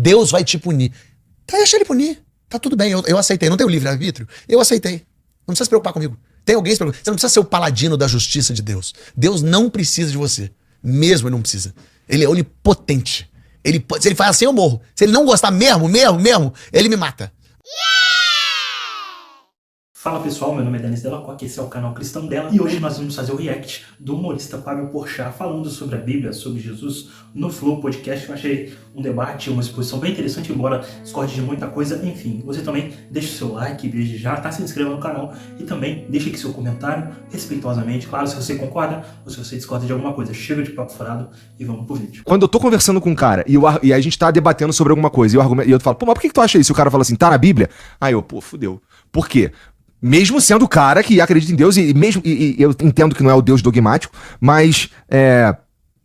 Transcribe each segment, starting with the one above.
Deus vai te punir. Tá, deixa ele punir. Tá tudo bem, eu aceitei. Não tem o livre-arbítrio? Eu aceitei. Não precisa se preocupar comigo. Tem alguém se preocupar. Você não precisa ser o paladino da justiça de Deus. Deus não precisa de você. Mesmo ele não precisa. Ele é onipotente. Se ele faz assim, eu morro. Se ele não gostar mesmo, ele me mata. Fala pessoal, meu nome é Denis Delacroix, esse é o canal Cristão Dela e hoje nós vamos fazer o react do humorista Fábio Porchat falando sobre a Bíblia, sobre Jesus no Flow Podcast. Eu achei um debate, uma exposição bem interessante, embora discorde de muita coisa. Enfim, você também deixa o seu like desde já, tá? Se inscreva no canal e também deixa aqui seu comentário respeitosamente, claro, se você concorda ou se você discorda de alguma coisa. Chega de papo furado e vamos pro vídeo. Quando eu tô conversando com um cara e a gente tá debatendo sobre alguma coisa e eu falo, pô, mas por que tu acha isso? E o cara fala assim, tá na Bíblia? Aí eu, pô, fudeu. Por quê? Mesmo sendo o cara que acredita em Deus, e eu entendo que não é o Deus dogmático, mas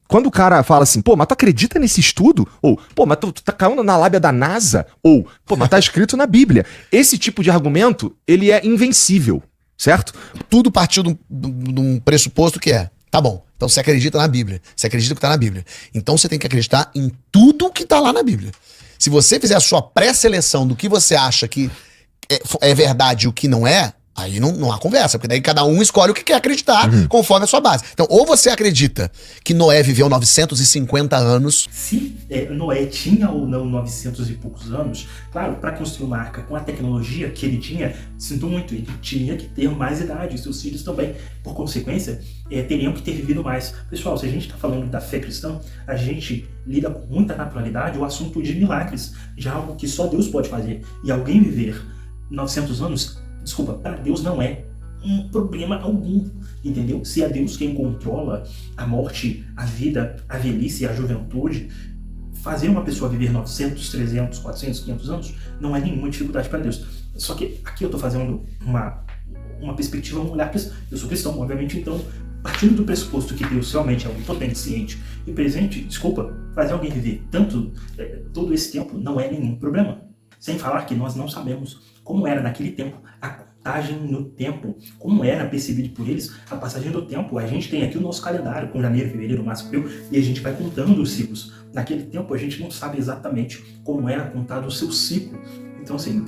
quando o cara fala assim, pô, mas tu acredita nesse estudo? Ou, pô, mas tu tá caindo na lábia da NASA? Ou, pô, mas tá escrito na Bíblia. Esse tipo de argumento, ele é invencível, certo? Tudo partiu de um pressuposto que é, tá bom, então você acredita na Bíblia, você acredita que tá na Bíblia. Então você tem que acreditar em tudo que tá lá na Bíblia. Se você fizer a sua pré-seleção do que você acha que é verdade e o que não é, aí não há conversa, porque daí cada um escolhe o que quer acreditar conforme a sua base. Então, ou você acredita que Noé viveu 950 anos... Se Noé tinha ou não 900 e poucos anos, claro, para construir uma arca com a tecnologia que ele tinha, sinto muito, ele tinha que ter mais idade, seus filhos também, por consequência, teriam que ter vivido mais. Pessoal, se a gente está falando da fé cristã, a gente lida com muita naturalidade o assunto de milagres, de algo que só Deus pode fazer. E alguém viver 900 anos, desculpa, para Deus não é um problema algum, entendeu? Se é Deus quem controla a morte, a vida, a velhice e a juventude, fazer uma pessoa viver 900, 300, 400, 500 anos não é nenhuma dificuldade para Deus. Só que aqui eu estou fazendo uma perspectiva, um olhar, eu sou cristão, obviamente, então, partindo do pressuposto que Deus realmente é onipotente, ciente e presente, desculpa, fazer alguém viver todo esse tempo não é nenhum problema. Sem falar que nós não sabemos como era naquele tempo a contagem no tempo, como era percebido por eles a passagem do tempo. A gente tem aqui o nosso calendário com janeiro, fevereiro, março, abril, e a gente vai contando os ciclos. Naquele tempo a gente não sabe exatamente como era contado o seu ciclo. Então assim,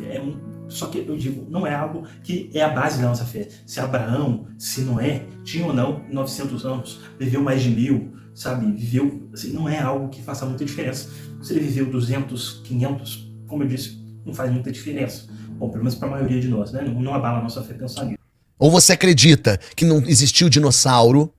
só que eu digo, não é algo que é a base da nossa fé. Se Abraão, se Noé, tinha ou não 900 anos, viveu mais de 1000, sabe, viveu, assim, não é algo que faça muita diferença. Se ele viveu 200, 500, como eu disse, não faz muita diferença. Bom, pelo menos para a maioria de nós, né? Não abala a nossa fé pensar nisso. Ou você acredita que não existiu dinossauro,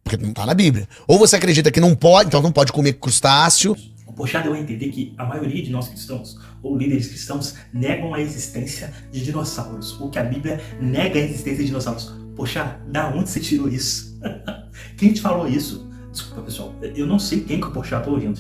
porque não tá na Bíblia. Ou você acredita que não pode, então não pode comer crustáceo. O Porchat deu a entender que a maioria de nós cristãos, ou líderes cristãos, negam a existência de dinossauros. Ou que a Bíblia nega a existência de dinossauros. Porchat, da onde você tirou isso? Quem te falou isso? Desculpa, pessoal, eu não sei quem que o Porchat tá ouvindo,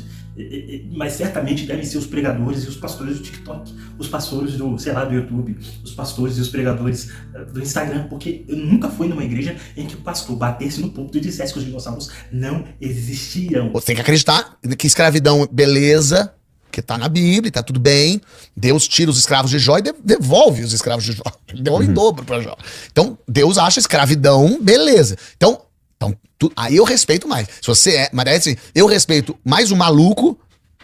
mas certamente devem ser os pregadores e os pastores do TikTok, os pastores do, sei lá, do YouTube, os pastores e os pregadores do Instagram, porque eu nunca fui numa igreja em que o pastor batesse no púlpito e dissesse que os dinossauros não existiam. Você tem que acreditar que escravidão, beleza, que tá na Bíblia, tá tudo bem. Deus tira os escravos de Jó e devolve os escravos de Jó. Ele devolve em dobro pra Jó. Então, Deus acha escravidão, beleza. Então aí eu respeito mais. Se você mas é assim, eu respeito mais o maluco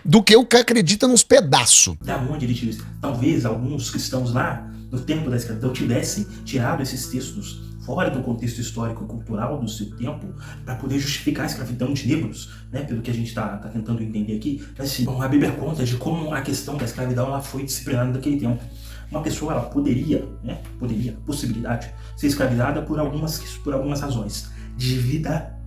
do que o que acredita nos pedaços. Da onde ele tirou isso? Talvez alguns cristãos lá, no tempo da escravidão, tivessem tirado esses textos fora do contexto histórico e cultural do seu tempo para poder justificar a escravidão de negros, né? Pelo que a gente tá tentando entender aqui. Mas, assim, bom, a Bíblia conta de como a questão da escravidão ela foi disciplinada naquele tempo. Uma pessoa ela possibilidade, ser escravizada por algumas razões. Dívida.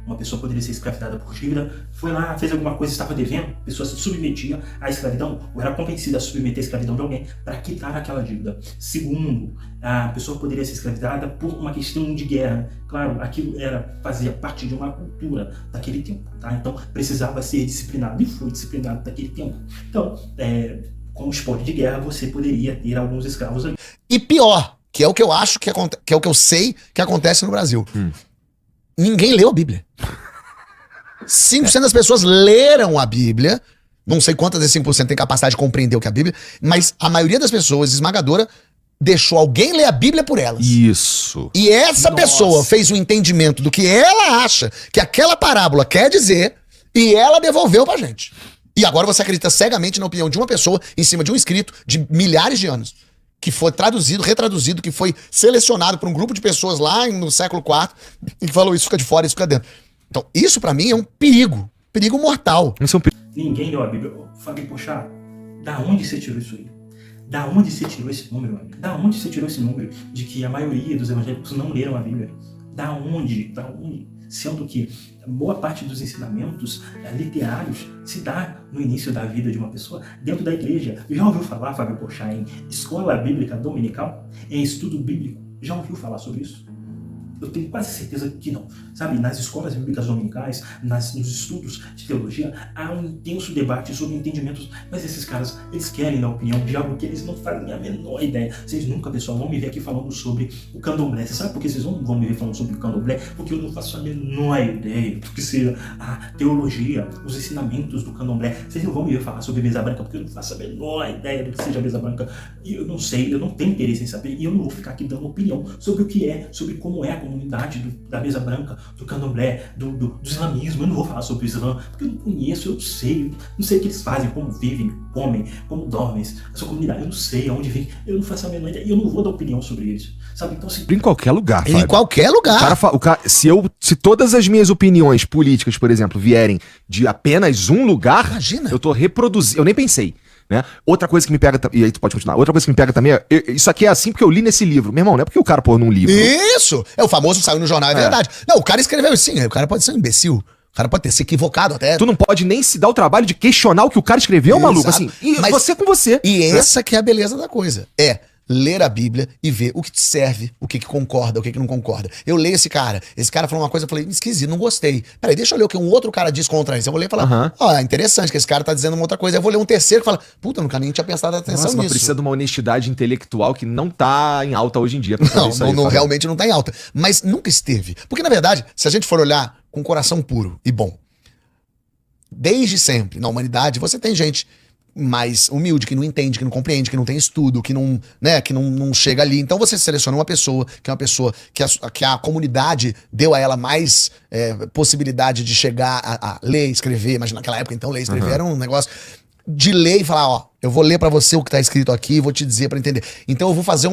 Uma pessoa poderia ser escravizada por dívida, foi lá, fez alguma coisa, estava devendo, a pessoa se submetia à escravidão, ou era convencida a submeter a escravidão de alguém para quitar aquela dívida. Segundo, a pessoa poderia ser escravizada por uma questão de guerra. Claro, aquilo fazia parte de uma cultura daquele tempo, tá? Então precisava ser disciplinado, e foi disciplinado daquele tempo. Então, como esporte de guerra, você poderia ter alguns escravos ali. E pior, que é o que eu acho que é o que eu sei que acontece no Brasil. Ninguém leu a Bíblia. 5% das pessoas leram a Bíblia. Não sei quantas desses 5% têm capacidade de compreender o que é a Bíblia, mas a maioria das pessoas, esmagadora, deixou alguém ler a Bíblia por elas. Isso. E essa pessoa fez um entendimento do que ela acha que aquela parábola quer dizer e ela devolveu pra gente. E agora você acredita cegamente na opinião de uma pessoa em cima de um escrito de milhares de anos, que foi traduzido, retraduzido, que foi selecionado por um grupo de pessoas lá no século IV e que falou isso fica de fora, isso fica dentro. Então, isso pra mim é um perigo mortal. Isso é um perigo. Ninguém leu a Bíblia. Fábio Porchat, da onde você tirou isso aí? Da onde você tirou esse número, amigo? Da onde você tirou esse número de que a maioria dos evangélicos não leram a Bíblia? Da onde? Da onde? Sendo que boa parte dos ensinamentos literários se dá no início da vida de uma pessoa dentro da igreja. Já ouviu falar, Fábio Porchat, em escola bíblica dominical? Em estudo bíblico? Já ouviu falar sobre isso? Eu tenho quase certeza que não. Sabe, nas escolas bíblicas dominicais, nos estudos de teologia, há um intenso debate sobre entendimentos. Mas esses caras, eles querem dar opinião de algo que eles não fazem a menor ideia. Vocês nunca, pessoal, vão me ver aqui falando sobre o candomblé. Você sabe por que vocês não vão me ver falando sobre o candomblé? Porque eu não faço a menor ideia do que seja a teologia, os ensinamentos do candomblé. Vocês não vão me ver falar sobre mesa branca, porque eu não faço a menor ideia do que seja mesa branca. E eu não sei, eu não tenho interesse em saber. E eu não vou ficar aqui dando opinião sobre o que é, sobre como é a comunidade da mesa branca, do candomblé, do islamismo. Eu não vou falar sobre o Islã, porque eu não conheço, eu não sei o que eles fazem, como vivem, comem, como dormem, a sua comunidade, eu não sei aonde vem, eu não faço a menor ideia, e eu não vou dar opinião sobre eles, sabe? Então, assim, Em qualquer lugar, Fábio. Em qualquer lugar. Se todas as minhas opiniões políticas, por exemplo, vierem de apenas um lugar, Imagina. eu tô reproduzindo, eu nem pensei. Né? Outra coisa que me pega, e aí tu pode continuar, outra coisa que me pega também é, isso aqui é assim porque eu li nesse livro. Meu irmão, não é porque o cara pôr num livro. Isso! É o famoso saiu no jornal, é verdade. Não, o cara escreveu sim, o cara pode ser um imbecil. O cara pode ter se equivocado até. Tu não pode nem se dar o trabalho de questionar o que o cara escreveu, maluco. Assim, e Mas- você com você. E essa que é a beleza da coisa. É ler a Bíblia e ver o que te serve, o que concorda, o que não concorda. Eu leio esse cara falou uma coisa, eu falei, esquisito, não gostei. Peraí, deixa eu ler o que um outro cara diz contra isso. Eu vou ler e falar, interessante que esse cara tá dizendo uma outra coisa. Eu vou ler um terceiro que fala, puta, eu nunca nem tinha prestado atenção Nossa, mas nisso. precisa de uma honestidade intelectual que não tá em alta hoje em dia. pra fazer isso aí, Fábio. Realmente não tá em alta. Mas nunca esteve. Porque, na verdade, se a gente for olhar com coração puro e bom, desde sempre, na humanidade, você tem gente mais humilde, que não entende, que não compreende, que não tem estudo, que não, né, que não chega ali. Então você seleciona uma pessoa, que é uma pessoa que a comunidade deu a ela mais possibilidade de chegar a ler, escrever. Mas naquela época, então, ler e escrever era um negócio de ler e falar, ó, eu vou ler pra você o que tá escrito aqui e vou te dizer pra entender. Então eu vou fazer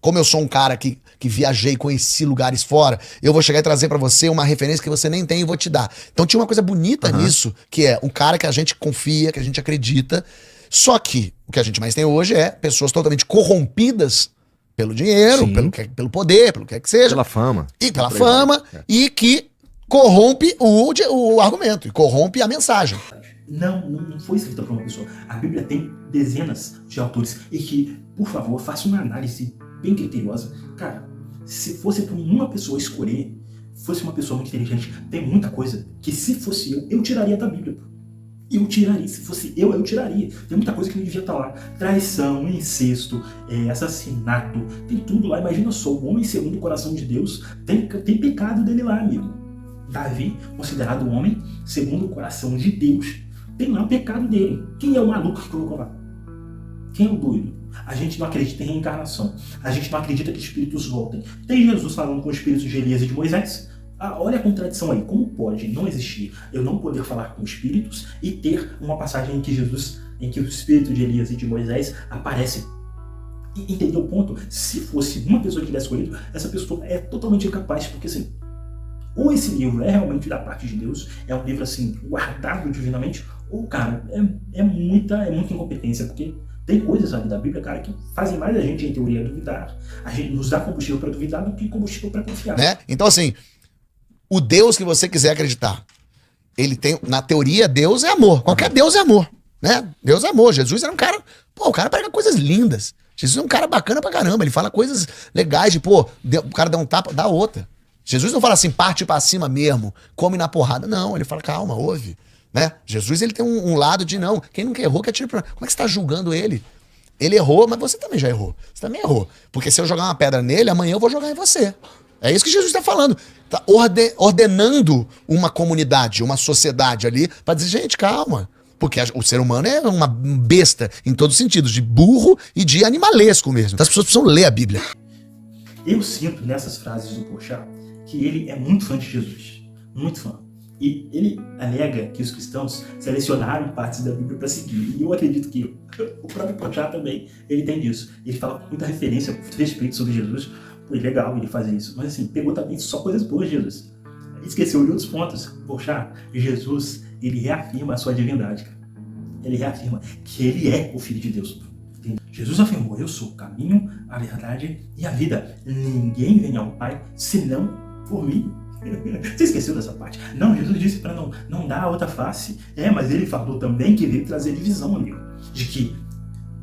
como eu sou um cara que viajei, conheci lugares fora, eu vou chegar e trazer pra você uma referência que você nem tem e vou te dar. Então tinha uma coisa bonita nisso, que é um cara que a gente confia, que a gente acredita, só que o que a gente mais tem hoje é pessoas totalmente corrompidas pelo dinheiro, pelo poder, pelo que quer que seja. Pela fama. E pela fama, e que corrompe o argumento, e corrompe a mensagem. não foi escrita por uma pessoa. A Bíblia tem dezenas de autores e que, por favor, faça uma análise bem criteriosa. Cara, se fosse por uma pessoa escolher, fosse uma pessoa muito inteligente, tem muita coisa que, se fosse eu tiraria da Bíblia. Eu tiraria, se fosse eu tiraria. Tem muita coisa que não devia estar lá. Traição, incesto, assassinato, tem tudo lá. Imagina só, o homem segundo o coração de Deus, tem pecado dele lá, amigo. Davi, considerado um homem segundo o coração de Deus, tem lá o pecado dele. Quem é o maluco que colocou lá? Quem é o doido? A gente não acredita em reencarnação. A gente não acredita que espíritos voltem. Tem Jesus falando com os espíritos de Elias e de Moisés? Olha a contradição aí. Como pode não existir eu não poder falar com espíritos e ter uma passagem em que o espírito de Elias e de Moisés aparece? Entendeu o ponto? Se fosse uma pessoa que tivesse escolhido, essa pessoa é totalmente incapaz, porque assim, ou esse livro é realmente da parte de Deus, é um livro assim, guardado divinamente, ou, cara, é muita incompetência, porque tem coisas ali da Bíblia, cara, que fazem mais a gente, em teoria, duvidar. A gente nos dá combustível para duvidar do que combustível para confiar. Né? Então, assim, o Deus que você quiser acreditar, ele tem, na teoria, Deus é amor. Qualquer Deus é amor, né? Deus é amor. Jesus era um cara, o cara prega coisas lindas. Jesus é um cara bacana pra caramba. Ele fala coisas legais de, o cara dá um tapa, dá outra. Jesus não fala assim, parte pra cima mesmo, come na porrada. Não, ele fala, calma, ouve. Né? Jesus, ele tem um lado de, não, quem nunca errou, que atira pra... Como é que você tá julgando ele? Ele errou, mas você também já errou. Você também errou. Porque se eu jogar uma pedra nele, amanhã eu vou jogar em você. É isso que Jesus está falando. Tá ordenando uma comunidade, uma sociedade ali, pra dizer, gente, calma. Porque o ser humano é uma besta em todos os sentidos, de burro e de animalesco mesmo. Então as pessoas precisam ler a Bíblia. Eu sinto nessas frases do Porchat que ele é muito fã de Jesus. Muito fã. E ele alega que os cristãos selecionaram partes da Bíblia para seguir. E eu acredito que o próprio Porchat também, ele tem disso. Ele fala com muita referência, com respeito sobre Jesus. Foi legal ele fazer isso. Mas assim, pegou também só coisas boas de Jesus. Esqueceu de outros pontos. Porchat, Jesus, ele reafirma a sua divindade, cara. Ele reafirma que ele é o Filho de Deus. Jesus afirmou, eu sou o caminho, a verdade e a vida. Ninguém vem ao Pai senão por mim. Você esqueceu dessa parte? Não, Jesus disse para não dar a outra face. Mas ele falou também que veio trazer divisão, amigo. De que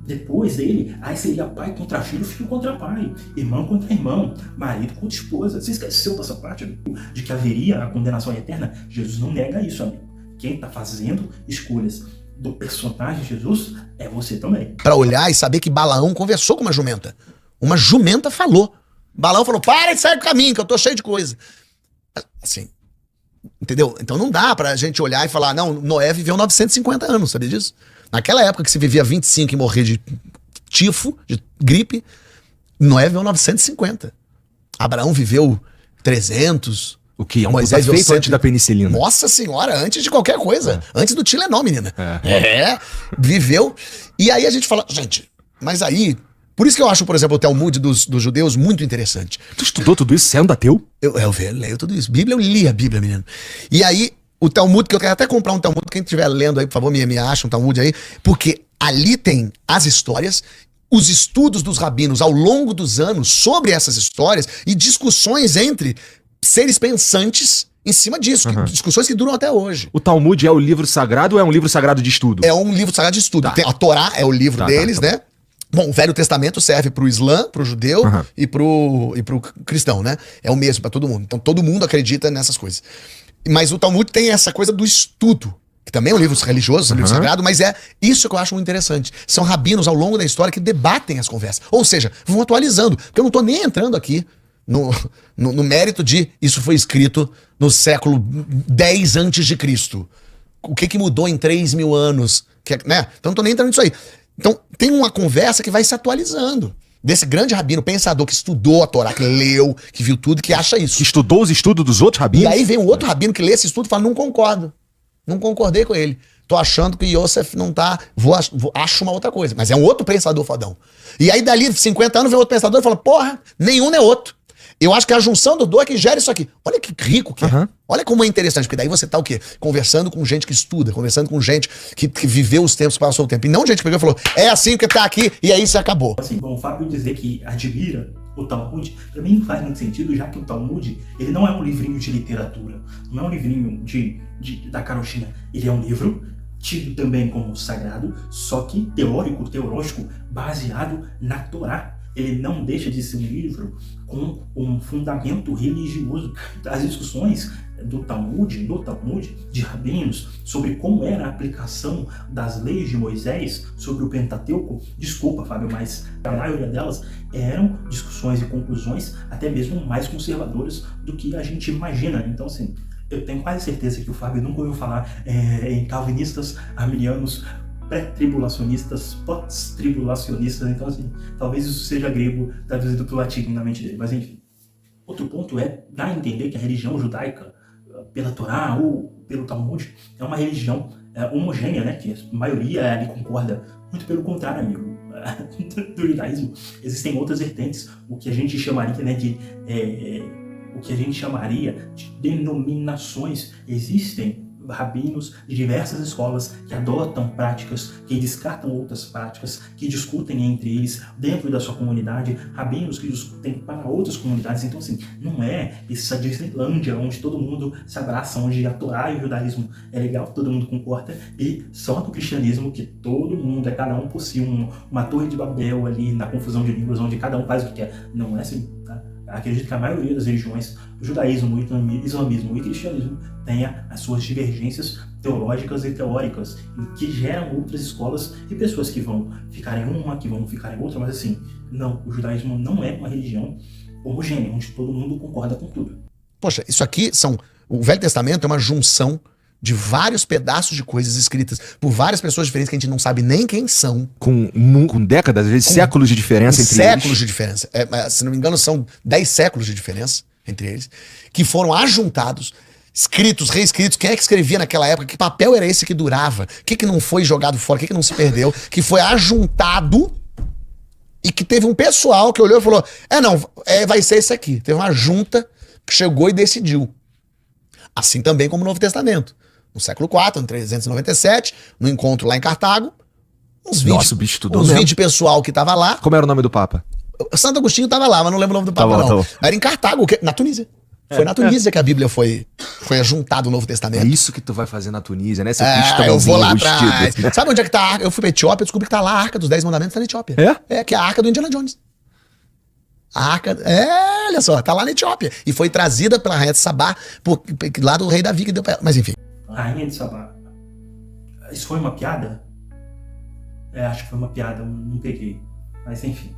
depois dele, aí seria pai contra filho, filho contra pai, irmão contra irmão, marido contra esposa. Você esqueceu dessa parte, amigo? De que haveria a condenação eterna? Jesus não nega isso, amigo. Quem está fazendo escolhas do personagem Jesus é você também. Para olhar e saber que Balaão conversou com uma jumenta. Uma jumenta falou. Balaão falou, para de sair do caminho, que eu tô cheio de coisa. Assim, entendeu? Então não dá pra gente olhar e falar, não, Noé viveu 950 anos, sabia disso? Naquela época que se vivia 25 e morria de tifo, de gripe, Noé viveu 950. Abraão viveu 300. O que é um Moisés puta feito antes da penicilina. Nossa senhora, antes de qualquer coisa. Antes do Tilenol, menina. Viveu. E aí a gente fala, gente, mas aí... Por isso que eu acho, por exemplo, o Talmud dos judeus muito interessante. Tu estudou tudo isso sendo ateu? Eu leio tudo isso. Bíblia, eu li a Bíblia, menino. E aí, o Talmud, que eu quero até comprar um Talmud, quem estiver lendo aí, por favor, me acha um Talmud aí, porque ali tem as histórias, os estudos dos rabinos ao longo dos anos sobre essas histórias e discussões entre seres pensantes em cima disso, discussões que duram até hoje. O Talmud é o livro sagrado ou é um livro sagrado de estudo? É um livro sagrado de estudo. Tá. Tem a Torá é o livro deles, né? Bom, o Velho Testamento serve pro Islã, pro judeu e pro cristão, né? É o mesmo pra todo mundo. Então todo mundo acredita nessas coisas. Mas o Talmud tem essa coisa do estudo, que também é um livro religioso, um livro sagrado, mas é isso que eu acho muito interessante. São rabinos ao longo da história que debatem as conversas. Ou seja, vão atualizando. Porque eu não tô nem entrando aqui no mérito de isso foi escrito no século 10 antes de Cristo. O que mudou em 3.000 anos? Né? Então não tô nem entrando nisso aí. Então, tem uma conversa que vai se atualizando. Desse grande rabino, pensador, que estudou a Torá, que leu, que viu tudo, que acha isso. Que estudou os estudos dos outros rabinos? E aí vem um outro rabino que lê esse estudo e fala, não concordo. Não concordei com ele. Tô achando que Yosef não tá... Acho uma outra coisa. Mas é um outro pensador fodão. E aí dali 50 anos vem outro pensador e fala, porra, nenhum nem outro. Eu acho que a junção dos dois é que gera isso aqui. Olha que rico que é. Olha como é interessante, porque daí você tá o quê? Conversando com gente que estuda, conversando com gente que viveu os tempos, passou o tempo. E não gente que pegou e falou, é assim que tá aqui, e aí isso acabou. Assim, bom, o Fábio dizer que admira o Talmud, pra mim não faz muito sentido, já que o Talmud, ele não é um livrinho de literatura, não é um livrinho da carochinha. Ele é um livro tido também como sagrado, só que teológico, baseado na Torá. Ele não deixa de ser um livro com um fundamento religioso. As discussões no Talmud, de rabinos, sobre como era a aplicação das leis de Moisés sobre o Pentateuco, desculpa, Fábio, mas a maioria delas eram discussões e conclusões até mesmo mais conservadoras do que a gente imagina. Então, assim, eu tenho quase certeza que o Fábio nunca ouviu falar em calvinistas, arminianos, pré-tribulacionistas, pós-tribulacionistas, então assim, talvez isso seja grego traduzido para o latim na mente dele, mas enfim. Outro ponto é dar a entender que a religião judaica, pela Torá ou pelo Talmud, é uma religião homogênea, né, que a maioria ali concorda. Muito pelo contrário, amigo, do judaísmo existem outras vertentes, o que a gente chamaria, né, de denominações. Existem rabinos de diversas escolas que adotam práticas, que descartam outras práticas, que discutem entre eles dentro da sua comunidade, rabinos que discutem para outras comunidades. Então, assim, não é essa Disneylândia onde todo mundo se abraça, onde a Torá e o judaísmo é legal, todo mundo concorda, e só no cristianismo que todo mundo, cada um possui uma torre de Babel ali na confusão de línguas, onde cada um faz o que quer. Não é assim, tá? Acredito que a maioria das religiões, o judaísmo, o islamismo e o cristianismo, tenha as suas divergências teológicas e teóricas, que geram outras escolas e pessoas que vão ficar em uma, que vão ficar em outra, mas assim, não, o judaísmo não é uma religião homogênea, onde todo mundo concorda com tudo. Poxa, isso aqui o Velho Testamento é uma junção de vários pedaços de coisas escritas por várias pessoas diferentes que a gente não sabe nem quem são. Com décadas, às vezes séculos de diferença entre eles. Séculos de diferença. Se não me engano, são 10 séculos de diferença entre eles, que foram ajuntados, escritos, reescritos, quem é que escrevia naquela época, que papel era esse que durava, o que não foi jogado fora, o que não se perdeu, que foi ajuntado e que teve um pessoal que olhou e falou, vai ser esse aqui. Teve uma junta que chegou e decidiu. Assim também como o Novo Testamento. No século IV, em 397, no encontro lá em Cartago, uns 20, Nossa, o bicho estudou uns mesmo. 20 pessoal que tava lá. Como era o nome do Papa? Santo Agostinho tava lá, mas não lembro o nome do Tá Papa, bom, não. tá bom. Era em Cartago, na Tunísia. Foi na Tunísia que a Bíblia foi ajuntada o Novo É Testamento. isso que tu vai fazer na Tunísia, né? Seu Eu vou lá rustido. atrás. Sabe onde é que tá a arca? Eu fui pra Etiópia e descobri que tá lá a arca dos 10 mandamentos, tá na Etiópia. É? Que é a arca do Indiana Jones. A arca, olha só, tá lá na Etiópia. E foi trazida pela rainha de Sabá, lá do rei Davi que deu pra ela. Mas enfim. Rainha de Sabá. Isso foi uma piada? Acho que foi uma piada, não peguei. Mas enfim.